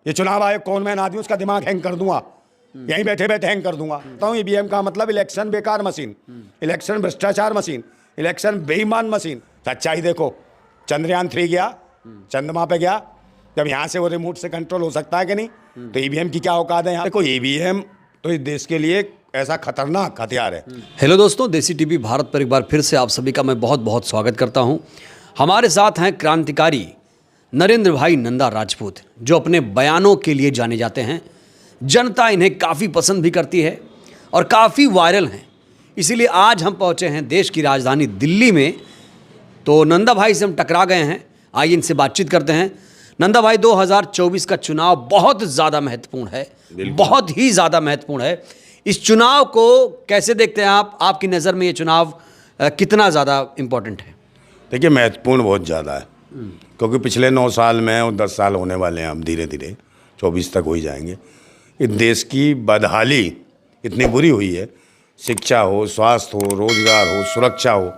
ये चुनाव आयोग कौन मैं आदमी उसका दिमाग हैंग कर दूंगा, यहीं बैठे बैठे हैंग कर दूंगा। तो ईवीएम का मतलब इलेक्शन बेकार मशीन, इलेक्शन भ्रष्टाचार मशीन, इलेक्शन बेईमान मशीन। सच्चाई देखो, चंद्रयान 3 गया, चंद्रमा पे गया, जब यहाँ से वो रिमोट से कंट्रोल हो सकता है कि नहीं, तो ईवीएम की क्या औकात है यहाँ। देखो ईवीएम तो इस देश के लिए ऐसा खतरनाक हथियार है। हेलो दोस्तों, देसी टीवी भारत पर एक बार फिर से आप सभी का मैं बहुत बहुत स्वागत करता हूं। हमारे साथ हैं क्रांतिकारी नरेंद्र भाई नंदा राजपूत, जो अपने बयानों के लिए जाने जाते हैं। जनता इन्हें काफ़ी पसंद भी करती है और काफ़ी वायरल हैं। इसीलिए आज हम पहुंचे हैं देश की राजधानी दिल्ली में। तो नंदा भाई से हम टकरा गए हैं, आइए इनसे बातचीत करते हैं। नंदा भाई, 2024 का चुनाव बहुत ज़्यादा महत्वपूर्ण है, बहुत ही ज़्यादा महत्वपूर्ण है। इस चुनाव को कैसे देखते हैं आप? आपकी नज़र में ये चुनाव कितना ज़्यादा इम्पोर्टेंट है? देखिए, महत्वपूर्ण बहुत ज़्यादा है, क्योंकि पिछले 9 साल में और 10 साल होने वाले हैं, हम धीरे धीरे 24 तक हो ही जाएंगे। इस देश की बदहाली इतनी बुरी हुई है, शिक्षा हो, स्वास्थ्य हो, रोजगार हो, सुरक्षा हो,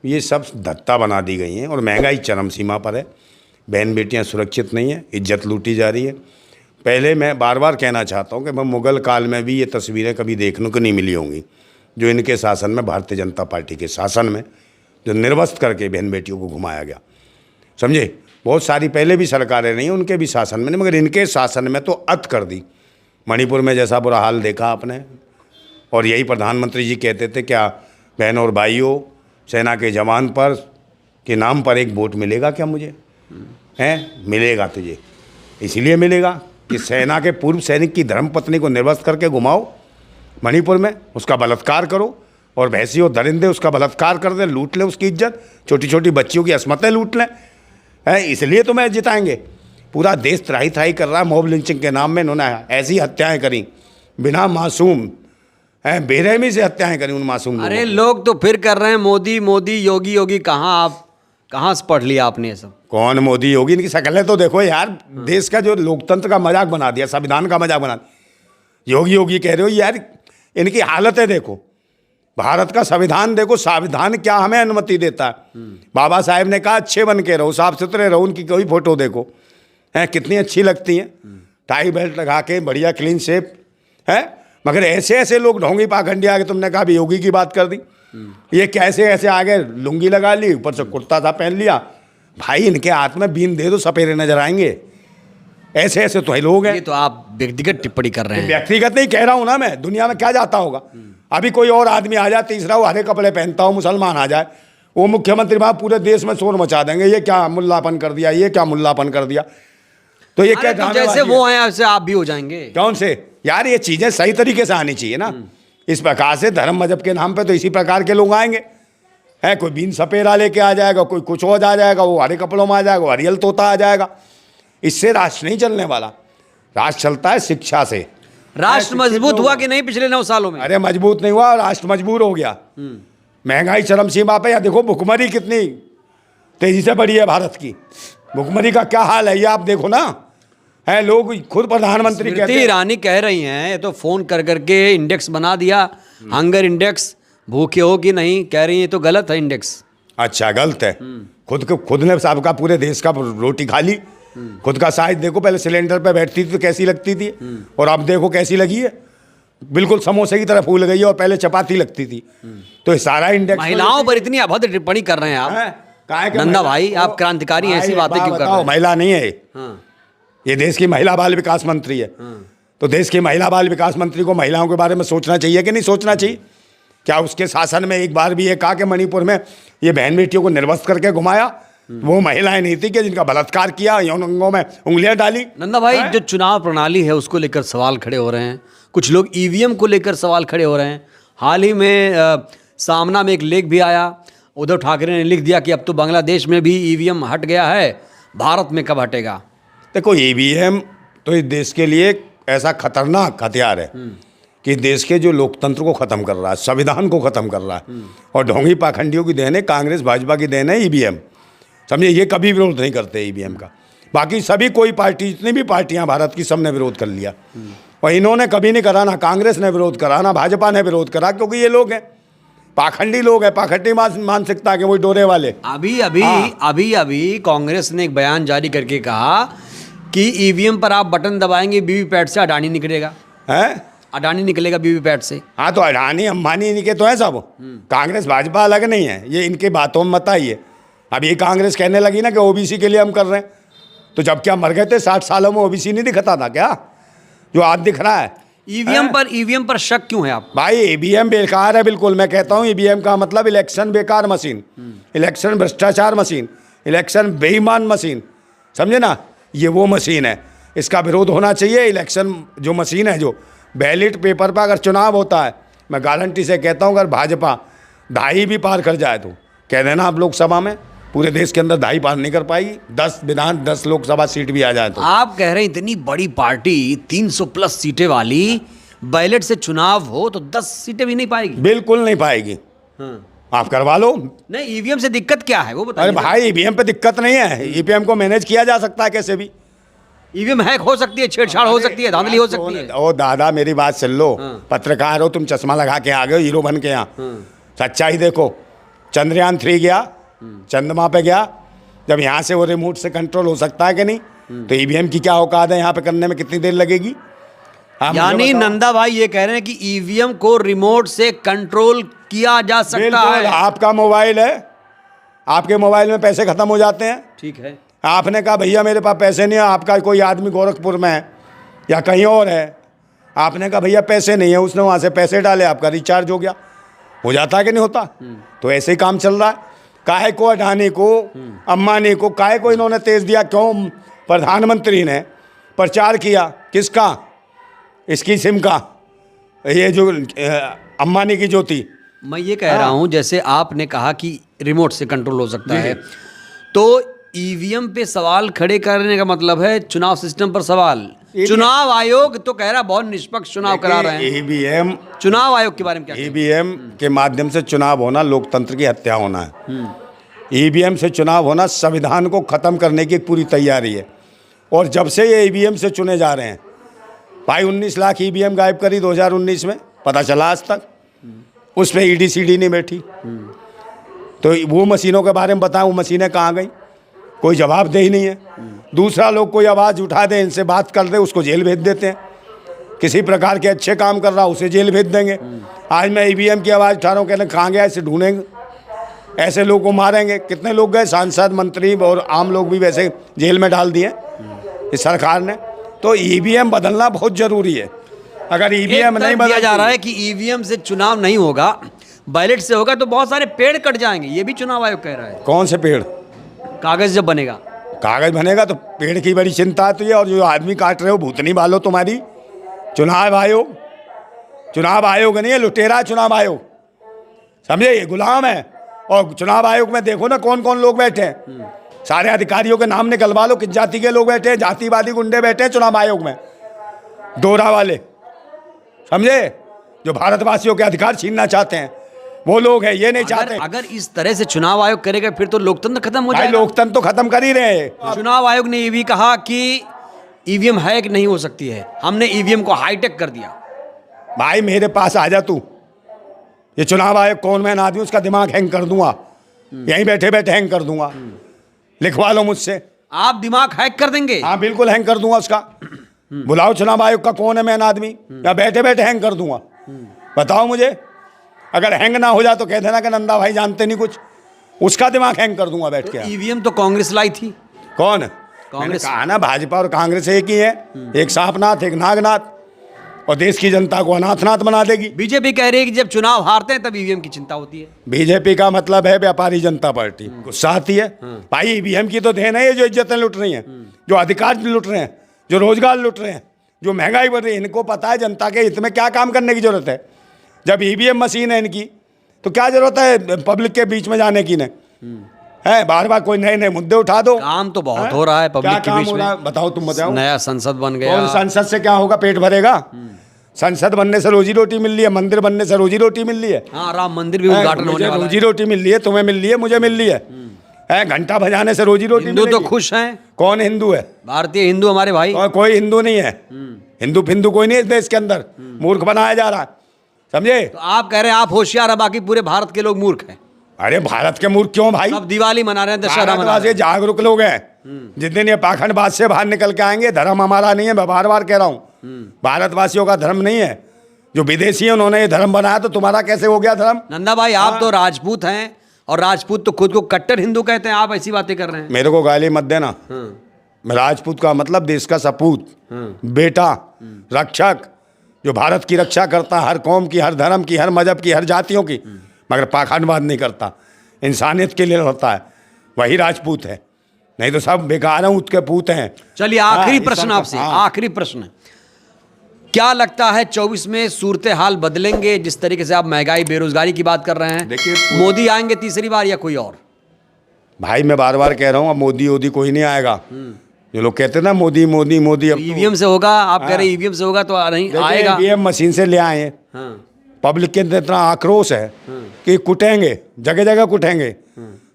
ये सब धत्ता बना दी गई हैं और महंगाई चरम सीमा पर है। बहन बेटियां सुरक्षित नहीं है, इज्जत लूटी जा रही है। पहले मैं बार बार कहना चाहता हूं कि मैं मुग़ल काल में भी ये तस्वीरें कभी देखने को नहीं मिली होंगी, जो इनके शासन में, भारतीय जनता पार्टी के शासन में, जो निर्वस्त्र करके बहन बेटियों को घुमाया गया। समझे, बहुत सारी पहले भी सरकारें रही, उनके भी शासन में नहीं, मगर इनके शासन में तो अत कर दी। मणिपुर में जैसा बुरा हाल देखा आपने, और यही प्रधानमंत्री जी कहते थे, क्या बहनों और भाइयों, सेना के जवान पर के नाम पर एक वोट मिलेगा क्या मुझे? हैं, मिलेगा तुझे, इसीलिए मिलेगा कि सेना के पूर्व सैनिक की धर्मपत्नी को निर्वस्त्र करके घुमाओ मणिपुर में, उसका बलात्कार करो, और भैंसी और दरिंदे उसका बलात्कार कर दें, लूट लें उसकी इज्जत, छोटी छोटी बच्चियों की अस्मतें लूट लें, हैं, इसलिए तो मैं जिताएंगे। पूरा देश त्राही त्राही कर रहा है, मॉब लिंचिंग के नाम में इन्होंने ऐसी हत्याएं करी, बिना मासूम, हैं, बेरहमी से हत्याएं करी उन मासूम। अरे लोग तो फिर कर रहे हैं मोदी मोदी, योगी योगी। कहाँ से पढ़ लिया आपने ये सब? कौन मोदी योगी? इनकी शक्लें तो देखो यार। देश का जो लोकतंत्र का मजाक बना दिया, संविधान का मजाक बना दिया। योगी योगी कह रहे हो यार, इनकी हालतें देखो, भारत का संविधान देखो, संविधान क्या हमें अनुमति देता है। बाबा साहेब ने कहा अच्छे बन के रहो, साफ सुथरे रहो, उनकी कोई फोटो देखो, हैं, कितनी अच्छी लगती हैं, टाई बेल्ट लगा के, बढ़िया क्लीन शेप है। मगर ऐसे ऐसे लोग ढोंगी पाखंडी आ गए, तुमने कहा भी योगी की बात कर दी, ये कैसे ऐसे आ गए, लुंगी लगा ली, ऊपर से कुर्ता था पहन लिया। भाई, इनके हाथ में बीन दे दो, सपेरे नजर आएंगे। ऐसे ऐसे तो लोग हैं। ये तो आप व्यक्तिगत टिप्पणी कर रहे हैं। व्यक्तिगत नहीं कह रहा हूं ना मैं, दुनिया में क्या जाता होगा। अभी कोई और आदमी आ जाए, तीसरा वो हरे कपड़े पहनता हो, मुसलमान आ जाए, वो मुख्यमंत्री वहां पूरे देश में शोर मचा देंगे, ये क्या मुल्लापन कर दिया, ये क्या मुल्लापन कर दिया। तो ये क्या, तो जैसे वो हैं ऐसे आप भी हो जाएंगे। कौन से यार, ये चीजें सही तरीके से आनी चाहिए ना। इस प्रकार से धर्म मजहब के नाम पे तो इसी प्रकार के लोग आएंगे, है, कोई बीन सपेरा लेके आ जाएगा, कोई कुछ और आ जाएगा, वो हरे कपड़ों में आ जाएगा, वो हरियल तोता आ जाएगा। इससे राष्ट्र नहीं चलने वाला। राष्ट्र चलता है शिक्षा से। राष्ट्र मजबूत हुआ कि नहीं पिछले 9 सालों में? अरे मजबूत नहीं हुआ, राष्ट्र मजबूर हो गया। महंगाई चरम सीमा पे। या देखो भुखमरी कितनी तेजी से बढ़ी है भारत की, भुखमरी का क्या हाल है ये आप देखो ना। है, लोग खुद प्रधानमंत्री कहते हैं, ईरानी कह रही हैं, ये तो फोन कर करके इंडेक्स बना दिया, हंगर इंडेक्स, भूखे हो कि नहीं, कह रही है तो गलत है इंडेक्स। अच्छा, गलत है। खुद ने सबका, पूरे देश का रोटी खा ली। खुद का साइज देखो, पहले सिलेंडर पे बैठती थी तो कैसी लगती थी, और अब देखो कैसी लगी है, बिल्कुल समोसे की तरह फूल गई है, और पहले चपाती लगती थी। तो सारा इंडेक्स। महिलाओं पर इतनी अभद्र टिप्पणी कर रहे हैं आप। नंदा भाई, आप क्रांतिकारी ऐसी बातें क्यों कर रहे हैं? महिला नहीं है ये, देश की महिला बाल विकास मंत्री है। तो देश की महिला बाल विकास मंत्री को महिलाओं के बारे में सोचना चाहिए कि नहीं सोचना चाहिए? क्या उसके शासन में एक बार भी ये कहा कि मणिपुर में ये बहन बेटियों को निर्वस्त्र करके घुमाया? वो महिलाएं नहीं थी कि जिनका बलात्कार किया, यौन अंगों में उंगलियां डाली? नंदा भाई, जो चुनाव प्रणाली है उसको लेकर सवाल खड़े हो रहे हैं, कुछ लोग ईवीएम को लेकर सवाल खड़े हो रहे हैं। हाल ही में सामना में एक लेख भी आया, उद्धव ठाकरे ने लिख दिया कि अब तो बांग्लादेश में भी ईवीएम हट गया है, भारत में कब हटेगा? देखो, ईवीएम तो इस देश के लिए ऐसा खतरनाक हथियार है कि देश के जो लोकतंत्र को खत्म कर रहा है, संविधान को खत्म कर रहा है। और ढोंगी पाखंडियों की देन है, कांग्रेस भाजपा की देन है ईवीएम। समझे, ये कभी विरोध नहीं करते ईवीएम का। बाकी सभी, कोई पार्टी, जितनी भी पार्टियां भारत की, सबने विरोध कर लिया, और इन्होंने कभी नहीं करा, ना कांग्रेस ने विरोध करा, ना भाजपा ने विरोध करा, क्योंकि ये लोग हैं पाखंडी लोग हैं, पाखंडी मानसिकता के, वही डोरे वाले। अभी कांग्रेस ने एक बयान जारी करके कहा कि ईवीएम पर आप बटन दबाएंगे वीवीपैट से अडानी निकलेगा, हैं? अडानी निकलेगा वीवीपैट से। हाँ तो अडानी अंबानी इनके तो है सब, कांग्रेस भाजपा अलग नहीं है, ये इनके बातों में मत आइए। अब ये कांग्रेस कहने लगी ना कि ओबीसी के लिए हम कर रहे हैं, तो जब क्या मर गए थे 60 सालों में ओबीसी नहीं दिखता था क्या, जो आज दिख रहा है। ईवीएम पर शक क्यों है आप? भाई ईवीएम बेकार है, बिल्कुल। मैं कहता हूँ ईवीएम का मतलब इलेक्शन बेकार मशीन, इलेक्शन भ्रष्टाचार मशीन, इलेक्शन बेईमान मशीन, समझे ना, ये वो मशीन है, इसका विरोध होना चाहिए। इलेक्शन जो मशीन है, जो बैलेट पेपर पर अगर चुनाव होता है, मैं गारंटी से कहता हूँ अगर भाजपा 2.5 भी पार कर जाए तो कह देना आप लोकसभा में पूरे देश के अंदर 2.5 पार नहीं कर पाएगी, 10 लोकसभा सीट भी आ जाए तो। आप कह रहे हैं इतनी बड़ी पार्टी 300 प्लस सीटें वाली, बैलेट से चुनाव हो तो 10 सीटें भी नहीं पाएगी। बिल्कुल नहीं पाएगी। आप करवा लो। नहीं, ईवीएम से दिक्कत क्या है वो बताइए। अरे भाई ईवीएम पे दिक्कत नहीं है, ईवीएम को मैनेज किया जा सकता है कैसे भी। ईवीएम हैक हो सकती है, छेड़छाड़ हो सकती है, धांधली हो सकती है। ओ दादा मेरी बात सुन लो, पत्रकार हो तुम, चश्मा लगा के आ गए हो हीरो बन के यहाँ। सच्चाई देखो, चंद्रयान 3 गया, चंद्रमा पे गया, जब यहाँ से वो रिमोट से कंट्रोल हो सकता है कि नहीं, तो ईवीएम की क्या औकात है यहाँ पे करने में, कितनी देर लगेगी? यानी नंदा भाई ये कह रहे हैं कि ईवीएम को रिमोट से कंट्रोल किया जा सकता है। आपका मोबाइल है, आपके मोबाइल में पैसे खत्म हो जाते हैं, ठीक है, आपने कहा भैया मेरे पास पैसे नहीं है, आपका कोई आदमी गोरखपुर में है या कहीं और है, आपने कहा भैया पैसे नहीं है, उसने वहाँ से पैसे डाले, आपका रिचार्ज हो जाता है कि नहीं होता? तो ऐसे ही काम चल रहा है। काहे को अडानी को, अंबानी को, काहे को इन्होंने तेज दिया? क्यों? प्रधानमंत्री ने प्रचार किया किसका? इसकी सिम का, ये जो अंबानी की जो थी। मैं ये कह रहा हूँ, जैसे आपने कहा कि रिमोट से कंट्रोल हो सकता है, तो ईवीएम पे सवाल खड़े करने का मतलब है चुनाव सिस्टम पर सवाल। चुनाव आयोग तो कह रहा बहुत निष्पक्ष चुनाव करा रहे हैं। ईवीएम, चुनाव आयोग के बारे में क्या? ईवीएम के माध्यम से चुनाव होना लोकतंत्र की हत्या होना है। ईवीएम से चुनाव होना संविधान को खत्म करने की पूरी तैयारी है। और जब से ये ईवीएम से चुने जा रहे हैं, भाई 19 लाख ईवीएम गायब करी 2019 में, पता चला आज तक उस पर ईडी सीडी नहीं बैठी। तो वो मशीनों के बारे में बताएं, वो मशीनें कहाँ गई? कोई जवाबदेही नहीं है। दूसरा लोग कोई आवाज़ उठा दे, इनसे बात कर दे, उसको जेल भेज देते हैं। किसी प्रकार के अच्छे काम कर रहा उसे जेल भेज देंगे। आज मैं ईवीएम की आवाज़ उठा रहा हूँ, कहने कहाँ गया, इसे ढूंढेंगे, ऐसे लोग को मारेंगे। कितने लोग गए, सांसद, मंत्री और आम लोग भी वैसे जेल में डाल दिए इस सरकार ने। तो ईवीएम बदलना बहुत ज़रूरी है। अगर ईवीएम नहीं बदला जा रहा है कि ईवीएम से चुनाव नहीं होगा, बैलेट से होगा, तो बहुत सारे पेड़ कट जाएंगे, ये भी चुनाव आयोग कह रहा है। कौन से पेड़? कागज जब बनेगा, कागज बनेगा तो पेड़ की बड़ी चिंता है तुझे, और जो आदमी काट रहे हो भूतनी बालो तुम्हारी। चुनाव आयोग नहीं है, लुटेरा चुनाव आयोग, समझे? ये गुलाम है। और चुनाव आयोग में देखो ना कौन कौन लोग बैठे हैं, सारे अधिकारियों के नाम निकलवा लो, किस जाति के लोग बैठे हैं। जातिवादी गुंडे बैठे हैं चुनाव आयोग में, डोरा वाले, समझे, जो भारतवासियों के अधिकार छीनना चाहते हैं, वो लोग हैं। ये नहीं चाहते। अगर इस तरह से चुनाव आयोग करेगा फिर तो लोकतंत्र खत्म हो जाएगा। लोकतंत्र तो खत्म कर ही रहे हैं। चुनाव आयोग ने ये भी कहा कि ईवीएम हैक नहीं हो सकती है, हमने ईवीएम को हाईटेक कर दिया। भाई मेरे पास आ जा तू, ये चुनाव आयोग कौन मैन आदमी, उसका दिमाग हैंग कर दूंगा, यहीं बैठे बैठे हैंग कर दूंगा। लिखवा लो मुझसे। आप दिमाग हैक कर देंगे? हाँ बिल्कुल हैंग कर दूंगा उसका। बुलाओ चुनाव आयोग का कौन है मैन आदमी, या बैठे बैठे हैंग कर दूंगा, बताओ मुझे। अगर हैंग ना हो जाए तो कह देना कि नंदा भाई जानते नहीं कुछ, उसका दिमाग हैंग कर दूंगा बैठ के। ईवीएम तो कांग्रेस लाई थी। कौन? कांग्रेस। कहा ना भाजपा और कांग्रेस एक ही है, एक सांपनाथ एक नागनाथ, और देश की जनता को अनाथनाथ बना देगी। बीजेपी कह रही है कि जब चुनाव हारते हैं तब ईवीएम की चिंता होती है। बीजेपी का मतलब है व्यापारी जनता पार्टी, गुस्सा आती है। भाई ईवीएम की तो देन है, ये जो इज्जतें लुट रही हैं, जो अधिकार लुट रहे हैं, जो रोजगार लुट रहे हैं, जो महंगाई बढ़ रही है, इनको पता है जनता के हित में क्या काम करने की जरूरत है। जब ईवीएम मशीन है इनकी, तो क्या जरूरत है पब्लिक के बीच में जाने की? है बार बार कोई नए नए मुद्दे उठा दो। काम तो बहुत हो रहा है पब्लिक के बीच में। बताओ, तुम बताओ। नया संसद बन गया। कौन संसद से क्या होगा? पेट भरेगा? संसद बनने से रोजी रोटी मिल रही है, मंदिर बनने से रोजी रोटी मिल रही है। हाँ, राम मंदिर भी उद्घाटन होने वाला है। रोजी रोटी मिल रही है, तुम्हें मिल रही है, मुझे मिल रही है। घंटा बजाने से रोजी रोटी। हिंदू तो खुश हैं। कौन हिंदू है? भारतीय हिंदू हमारे भाई। कोई हिंदू नहीं है, हिंदू फिंदू कोई नहीं है इस देश के अंदर। मूर्ख बनाया जा रहा है, समझे? तो आप कह रहे हैं आप होशियार है, बाकी पूरे भारत के लोग मूर्ख हैं। अरे भारत के मूर्ख क्यों भाई? अब दिवाली मना रहे हैं, दशहरा मना रहे हैं। जागरूक लोग हैं, जिस दिन ये पाखंडबाज से बाहर निकल के आएंगे, धर्म हमारा नहीं है, मैं बार बार कह रहा हूँ, भारतवासियों का धर्म नहीं है, जो विदेशी है उन्होंने ये धर्म बनाया, तो तुम्हारा कैसे हो गया धर्म? नंदा भाई, आप तो राजपूत हैं और राजपूत तो खुद को कट्टर हिंदू कहते हैं, आप ऐसी बातें कर रहे हैं। मेरे को गाली मत देना। मैं राजपूत का मतलब देश का सपूत, बेटा, रक्षक, जो भारत की रक्षा करता, हर कौम की, हर धर्म की, हर मजहब की, हर जातियों की, मगर पाखंडवाद नहीं करता, इंसानियत के लिए लड़ता है, वही राजपूत है। नहीं तो सब बेकार हैं, उसके पूत हैं। चलिए आखिरी हाँ, प्रश्न आपसे, हाँ। आखिरी प्रश्न, क्या लगता है 24 में सूरत हाल बदलेंगे? जिस तरीके से आप महंगाई बेरोजगारी की बात कर रहे हैं, देखिए, मोदी आएंगे तीसरी बार या कोई और? भाई मैं बार बार कह रहा हूँ, अब मोदी वोदी कोई नहीं आएगा। जो लोग कहते हैं ना मोदी मोदी मोदी, अब ईवीएम से होगा, आप कह रहे हैं ईवीएम से होगा तो नहीं आएगा। ईवीएम मशीन से ले आए हैं। हाँ। पब्लिक के अंदर इतना आक्रोश है कि कुटेंगे, जगह जगह कुटेंगे,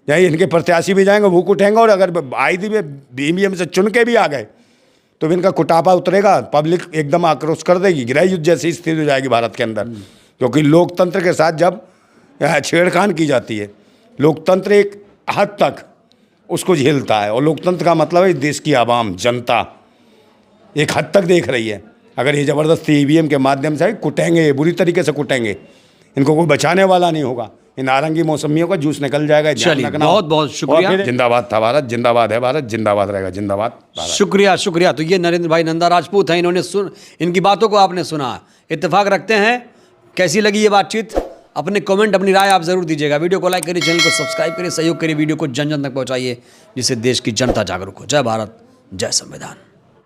यही इनके प्रत्याशी भी जाएंगे वो कुटेंगे, और अगर आई दी ईवीएम से चुन के भी आ गए तो इनका कुटापा उतरेगा, पब्लिक एकदम आक्रोश कर देगी, गृह युद्ध जैसी स्थिति हो जाएगी भारत के अंदर। क्योंकि लोकतंत्र के साथ जब छेड़खानी की जाती है, लोकतंत्र एक हद तक उसको झेलता है, और लोकतंत्र का मतलब है देश की आवाम, जनता एक हद तक देख रही है। अगर ये ज़बरदस्ती ईवीएम के माध्यम से कुटेंगे, बुरी तरीके से कुटेंगे, इनको कोई बचाने वाला नहीं होगा, इन नारंगी मौसमियों का जूस निकल जाएगा। चलिए बहुत बहुत शुक्रिया। जिंदाबाद था भारत, जिंदाबाद है भारत, जिंदाबाद रहेगा, जिंदाबाद भारत। शुक्रिया शुक्रिया। तो ये नरेंद्र भाई नंदा राजपूत हैं, इन्होंने इनकी बातों को आपने सुना, इत्तेफाक रखते हैं। कैसी लगी ये बातचीत? अपने कमेंट, अपनी राय आप जरूर दीजिएगा। वीडियो को लाइक करिए, चैनल को सब्सक्राइब करिए, सहयोग करिए, वीडियो को जन जन तक पहुंचाइए, जिससे देश की जनता जागरूक हो। जय भारत, जय संविधान।